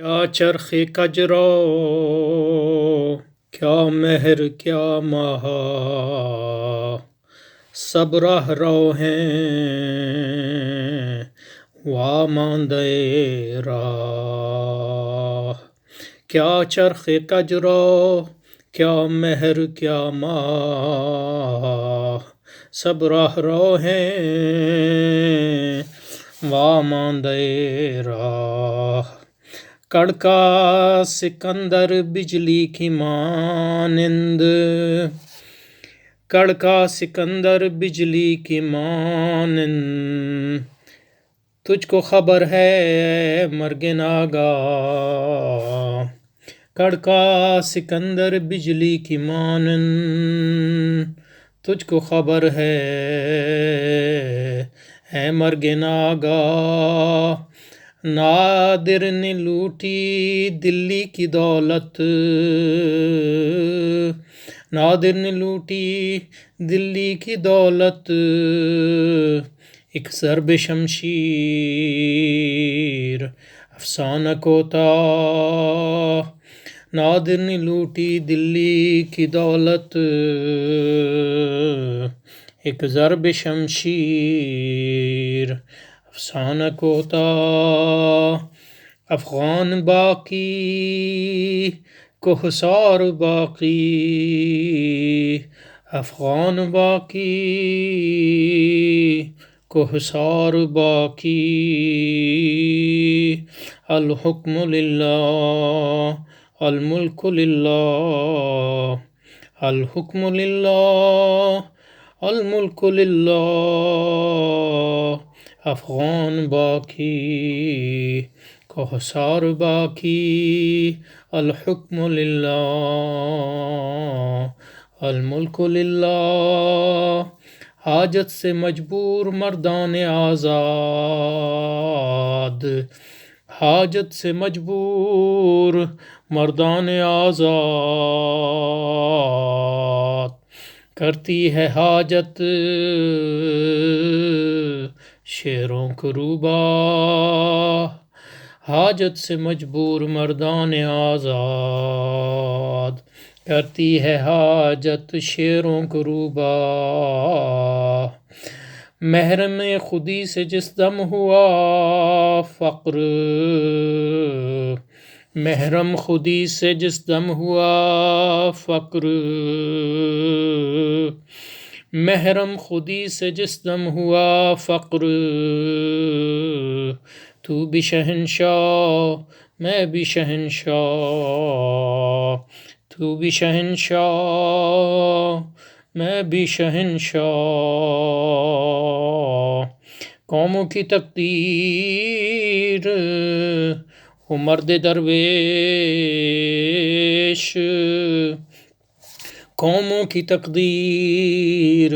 کیا چرخے کجرو، کیا مہر کیا مہا، سب راہ رو ہیں واماندے راہ۔ کیا چرخے کجرو، کیا مہر کیا ماہ، سب راہ رو ہیں واماندے راہ۔ کڑکا سکندر بجلی کی مانند، کڑکا سکندر بجلی کی مانند، تجھ کو خبر ہے مرگ ناگاہ۔ کڑکا سکندر بجلی کی مانند، تجھ کو خبر ہے مرگ ناگاہ۔ نادر نے لوٹی دلی کی دولت، نادر نے لوٹی دلی کی دولت، ایک ضرب شمشیر افسانہ کو تھا۔ نادر نے لوٹی دلی کی دولت، ایک ضرب شمشیر افسانہ کو تھا۔ افغان باقی کوہسار باقی، افغان باقی کوہسار باقی، الحکم للہ الملک للہ، الحکم للہ الملک للہ۔ افغان باقی کوہسار باقی، الحکم للہ الملک للہ۔ حاجت سے مجبور مردان آزاد، حاجت سے مجبور مردان آزاد، کرتی ہے حاجت شیروں کو روباہ۔ حاجت سے مجبور مردان آزاد، کرتی ہے حاجت شیروں کو روباہ۔ محرم خودی سے جس دم ہوا فقر، محرم خودی سے جس دم ہوا فقر، محرم خودی سے جس دم ہوا فقر، تو بھی شہنشاہ میں بھی شہنشاہ، تو بھی شہنشاہ میں بھی شہنشاہ۔ قوموں کی تقدیر وہ مرد درویش، قوموں کی تقدیر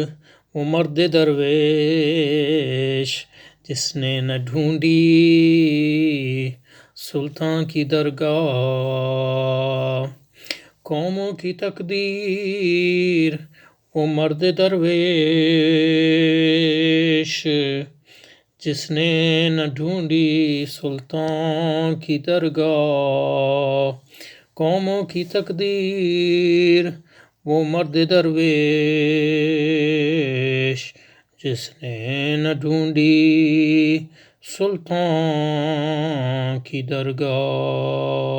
وہ مرد درویش، جس نے نہ ڈھونڈی سلطان کی درگاہ۔ قوموں کی تقدیر وہ مرد درویش، جس نے نہ ڈھونڈی سلطان کی درگاہ۔ قوموں کی تقدیر وہ مرد درویش، جس نے نہ ڈھونڈی سلطان کی درگاہ۔